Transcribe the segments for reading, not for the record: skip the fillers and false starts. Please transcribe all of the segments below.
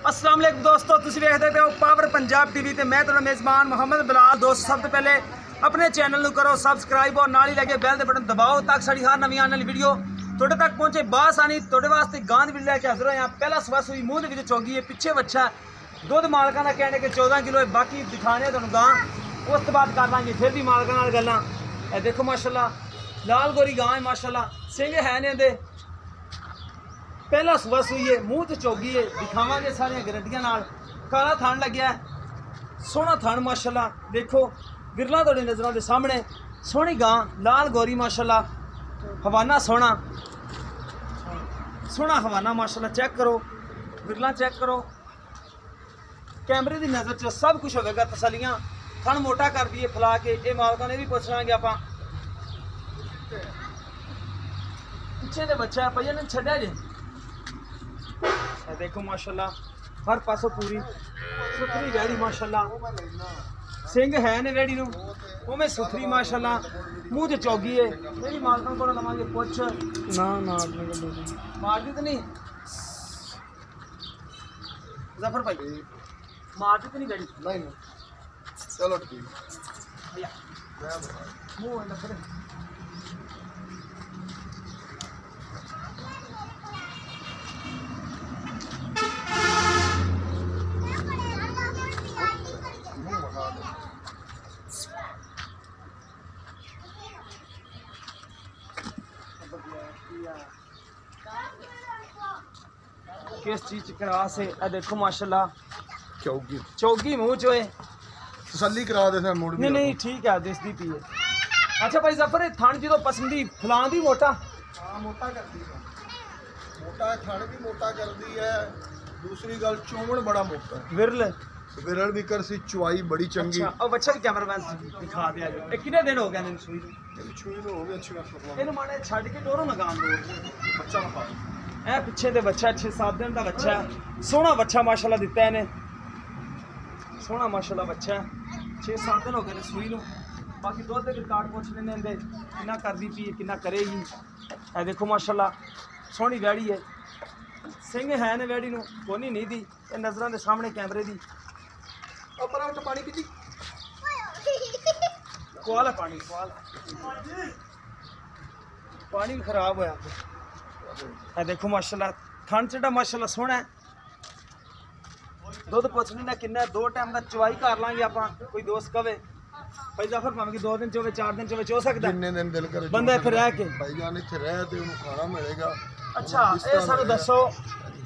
अस्सलाम वालेकुम दोस्तों, तुम देखते पे हो पावर पंजाब टीवी ते मैं तुहाडा मेज़बान मोहम्मद बिलाल। दोस्त सब तो पहले अपने चैनल को करो सबसक्राइब और नाल ही लगे बैल दे बटन दबाओ ताकि साडी हर नवी आने वाली वीडियो तुहाडे तक पहुंचे। बासानी तुहाडे वास्ते गांध वीडियो लैके हाजिर होया। पहला सवा सूई मूंह दे विच चोगी है, पिछे बच्चा दुध मालकां दा कहने के 14 किलो है। बाकी दिखाने तुहानू गां उस तो बाद कर लांगे फिर भी मालकां नाल गल्लां। ए देखो माशाल्लाह लाल गोरी गां है माशाल्लाह, सिंह है ने दे पहला सुबह सुई है, मूँह च चौगी है, दिखावांगे सारिया गारंटियां नाल। काला थान लग्या है, सोहना थान माशाल्लाह। देखो विरला तुहाडी नज़रां दे सामने सोहनी गां लाल गोरी माशाल्लाह। हवाना सोहना सोहना हवाना माशाल्लाह। चेक करो विरला, चेक करो कैमरे की नज़र च सब कुछ होगा। तसलियां थान मोटा कर दिए फैला के। ये मालकां ने भी पुछ लांगे आपां। पिछे दे बच्चा भैया ने छड्या जे। देखो माशाल्लाह हर पासों पूरी सुथरी वैड़ी माशाल्लाह। सिंह है ने वैड़ी नूं उवें सुथरी माशाल्लाह। मूँह च चौगी है। मेरी मालकां कोल लवांगे पुछ ना ना मारदी तो नहीं जफर भाई, मारदी तो नहीं वैड़ी? नहीं चलो ठीक भैया मूँह नफरे किस चीज क्रास है। ए देखो माशाल्लाह चौकी चौगी मुंह चो है। तसल्ली करा दे मुड़ नहीं नहीं ठीक है दिसदी पी है। अच्छा भाई जफर थान जो पसंदी फलां दी मोटा। हाँ मोटा करती है, मोटा है थाने भी मोटा करती है। दूसरी गल चोमन बड़ा मोटा है। विरल विरल भी कर सी, चुआई बड़ी चंगी। अच्छा और बच्चा भी कैमरामैन दिखा दिया जो। ए कितने दिन हो गए ने सुई छुई हो गया अच्छी इनु माने छड़ के डोरो लगान दो बच्चा ना पा। ए पिछे दे बच्चा 6-7 दिन दा बच्चा है। सोहना बच्चा माशाल्लाह दिता है ने, सोहना माशाल्लाह बच्चा है। 6-7 दिन हो गए ने सुई नूं। बाकी दुध दे रिकॉर्ड पुछ लेने इंदे किन्ना करदी पी किन्ना करेगी। ए देखो माशाल्लाह सोहनी वैड़ी है। सिंह है ने वैड़ी नूं कोनी नहीं दी। ए नज़रां दे सामने कैमरे दी पर उठ पानी पीती कोल है पानी कोल पानी भी खराब होया। ए देखो माशाल्लाह थन चढ़ा माशाल्लाह सोहना है। दुध पुछने ना किन्ना 2 टाइम का चवाई कर लांगे आपां। कोई दोस्त कवे भाई जाफर भावें कि 2 दिन चोवे 4 दिन चोवे चो सकदा जिन्ने दिन दिल करे बंदा इत्थे रह के। भाईजान इत्थे रह ते उन्हें खाना मिलेगा। अच्छा ये सानू दसो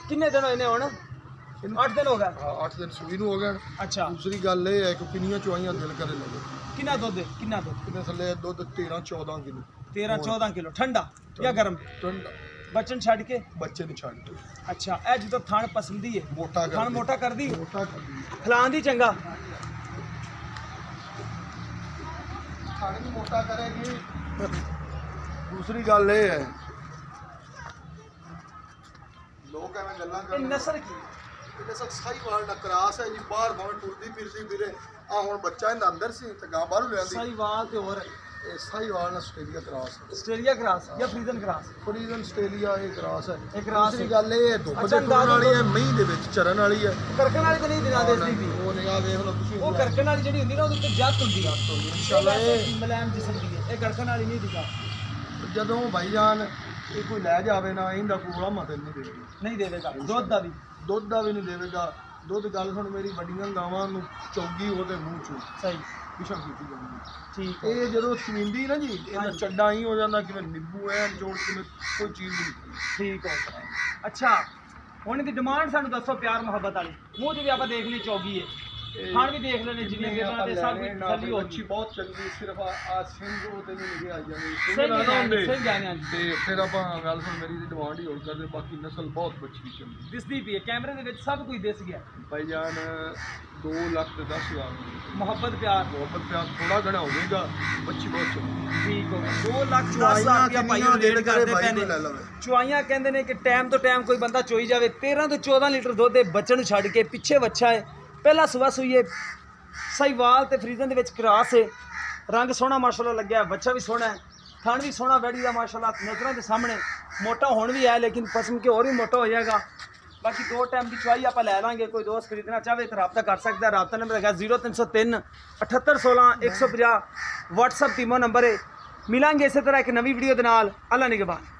किन्ने दिन होए ने हुण? 8 दिन हो गए। 8 दिन सुई नूं हो गए। अच्छा दूसरी गल ये है कि किन्नियां चुआइयां दिल करे लगे। किन्ना दुध किन्ना दुध? किन्ने थल्ले दुध 13-14 किलो। 13-14 किलो ठंडा या गर्म? ठंडा बच्चन छड़ के बच्चे ने छड़ के। अच्छा ए जो थान पसंदी है मोटा कर थान मोटा कर दी मोटा कर दी फलां दी चंगा थाने भी मोटा करेगी। दूसरी गल ये है लोग एवं गल्लां ए करदे नस्ल की ਇਹਦੇ ਸਕ ਸਾਈਵਾਲ ਦਾ ਕਰਾਸ ਹੈ ਜੀ। ਬਾਹਰ ਭਾਵੇਂ ਟੁਰਦੀ ਫਿਰਦੀ ਵੀਰੇ ਆ ਹੁਣ ਬੱਚਾ ਇਹਦਾ ਅੰਦਰ ਸੀ ਤੇ ਗਾਂ ਬਾਹਰੋਂ ਲਿਆਂਦੀ। ਸਾਈਵਾਲ ਤੇ ਹੋਰ ਇਹ ਸਾਈਵਾਲ ਆਸਟ੍ਰੇਲੀਆ ਕਰਾਸ ਹੈ। ਆਸਟ੍ਰੇਲੀਆ ਕ੍ਰਾਸ ਜਾਂ ਫਰੀਜ਼ਨ ਕ੍ਰਾਸ? ਫਰੀਜ਼ਨ ਆਸਟ੍ਰੇਲੀਆ ਇਹ ਕਰਾਸ ਹੈ। ਇਹ ਕਰਾਸ ਦੂਸਰੀ ਹੈ। ਗੱਲ ਇਹ ਹੈ ਧੁੱਪ ਅੱਛਾ, ਦੇ ਟੁਰਨ ਵਾਲੀ ਹੈ, ਮੀਂਹ ਦੇ ਵਿੱਚ ਚਰਨ ਵਾਲੀ ਹੈ। ਕਰਕਣ ਵਾਲੀ ਤਾਂ ਨਹੀਂ ਦਿਨਾ ਦੇਸਦੀ ਵੀ। ਉਹ ਨਿਗਾਹ ਵੇਖ ਲਓ ਤੁਸੀਂ। ਉਹ ਕਰਕਣ ਵਾਲੀ ਜਿਹੜੀ ਹੁੰਦੀ ਨਾ ਉਹਦੇ ਉੱਤੇ ਜੱਤ ਹੁੰਦੀ ਆ ਇਨਸ਼ਾਅੱਲਾ ਇਹ ਮਲੈਮ ਜਿਸਮ ਦੀ ਹੈ। ਇਹ ਕਰਕਣ ਵਾਲੀ ਨਹੀਂ ਦਿਖਾ ਜਦੋਂ ਭਾਈਜਾਨ ਇਹ ਕੋਈ ਲੈ ਜਾਵੇ ਨਾ ਇਹਦਾ ਕੋਲਾ ਮਤ ਨਹੀਂ ਦੇਵੇਗੀ। ਨਹੀਂ ਦੇਵੇਗਾ ਦੁੱਧ ਦਾ ਵੀ ਦੁੱਧ ਦਾ ਵੀ ਨਹੀਂ ਦੇਵੇਗਾ। ਦੁੱਧ ਗੱਲ ਸੁਣ ਮੇਰੀ ਵੱਡੀਆਂ ਗਾਵਾਂ ਨੂੰ ਚੌਗੀ ਉਹਦੇ ਮੂੰਹ ਚੋਂ ਸਹੀ ਪਿਛਮ ਕੀਤੀ ਜਾਂਦੀ। ਠੀਕ ਇਹ ਜਦੋਂ ਸਵਿੰਦੀ ਨਾ ਜੀ ਇਹਦਾ ਚੱਡਾ ਹੀ ਹੋ ਜਾਂਦਾ ਕਿਵੇਂ ਨਿੰਬੂ ਐ ਜੋੜ ਕਿਵੇਂ ਕੋਈ ਚੀਜ਼ ਨਹੀਂ ਨਿਕਲਦੀ। ਠੀਕ ਹੋ। ਅੱਛਾ ਹੁਣ ਇਹਦੀ ਡਿਮਾਂਡ ਸਾਨੂੰ ਦੱਸੋ ਪਿਆਰ ਮੁਹੱਬਤ ਵਾਲੀ। ਮੂੰਹ 'ਚ ਵੀ ਆਪਾਂ ਦੇਖ ਲਈ ਚੌਗੀ ਹੈ, ਖਾਣ ਵੀ ਦੇਖ ਲੈਣੇ ਜਿੰਨੇ ਗਿਰਨਾ ਤੇ ਸਭ ਕੁਝ ਥੱਲੀ ਹੋ ਅੱਛੀ ਬਹੁਤ ਚੰਗੀ। ਸਿਰਫ ਆ ਸਿੰਘ ਉਹ ਤੇ ਨਹੀਂ ਨਿਗੇ ਆ ਜਾਂਦੇ ਸਹੀ ਗਾਣੇ ਤੇ ਫਿਰ ਆਪਾਂ ਗੱਲ ਸੁਣ ਮੇਰੀ ਦੀ ਡਿਮਾਂਡ ਹੀ ਹੋਰ ਕਰਦੇ। ਬਾਕੀ ਨਸਲ ਬਹੁਤ ਬੱਚੀ ਚੰਗੀ ਦਿਸਦੀ ਪਈ ਹੈ ਕੈਮਰੇ ਦੇ ਵਿੱਚ ਸਭ ਕੁਝ ਦਿਸ ਗਿਆ। ਭਾਈਜਾਨ 2,10,000 ਮੁਹੱਬਤ ਪਿਆਰ ਥੋੜਾ ਘਣਾ ਹੋਵੇਗਾ। ਬੱਚੀ ਬਹੁਤ ਚੰਗੀ। ਠੀਕ ਹੋ ਗਿਆ। 2,10,000 ਰੁਪਇਆ ਭਾਈ ਨੂੰ ਰੇਟ ਕਰਦੇ ਪਏ ਨੇ। ਚੁਆਈਆਂ ਕਹਿੰਦੇ ਨੇ ਕਿ ਟਾਈਮ ਤੋਂ ਟਾਈਮ ਕੋਈ ਬੰਦਾ ਚੋਈ ਜਾਵੇ। 13 ਤੋਂ 14 ਲੀਟਰ ਦੁੱਧ ਦੇ ਬੱਚੇ ਨੂੰ ਛੱਡ ਕੇ ਪਿੱਛੇ ਬੱਚਾ ਹੈ। ਪਹਿਲਾ ਸੁਬਾ ਸੂਈ ਹੈ। ਸਾਈਵਾਲ ਤੇ ਫਰੀਜ਼ਨ ਦੇ ਵਿੱਚ ਕ੍ਰਾਸ ਹੈ। रंग सोहना माशाल्लाह लग्या, बच्चा भी सोहना है, थान भी सोहना बैठी का माशाल्लाह नज़रों के सामने। मोटा होने भी है लेकिन पसम के और भी मोटा हो जाएगा। ਬਾਕੀ 2 ਟਾਈਮ ਦੀ ਚੁਆਈ ਆਪਾਂ ਲੈ ਲਾਂਗੇ। ਕੋਈ ਦੋਸਤ ਖਰੀਦਣਾ ਚਾਹੇ ਤਾਂ ਰਾਬਤਾ ਕਰ ਸਕਦਾ। ਰਾਬਤਾ ਨੰਬਰ ਹੈਗਾ 0303 7816 150 WhatsApp ਟੀਮੋ ਨੰਬਰ ਹੈ। ਮਿਲਾਂਗੇ ਇਸੇ ਤਰ੍ਹਾਂ ਇੱਕ ਨਵੀਂ ਵੀਡੀਓ ਦੇ ਨਾਲ। ਅੱਲਾ ਨਿਗਹਬਾਨ।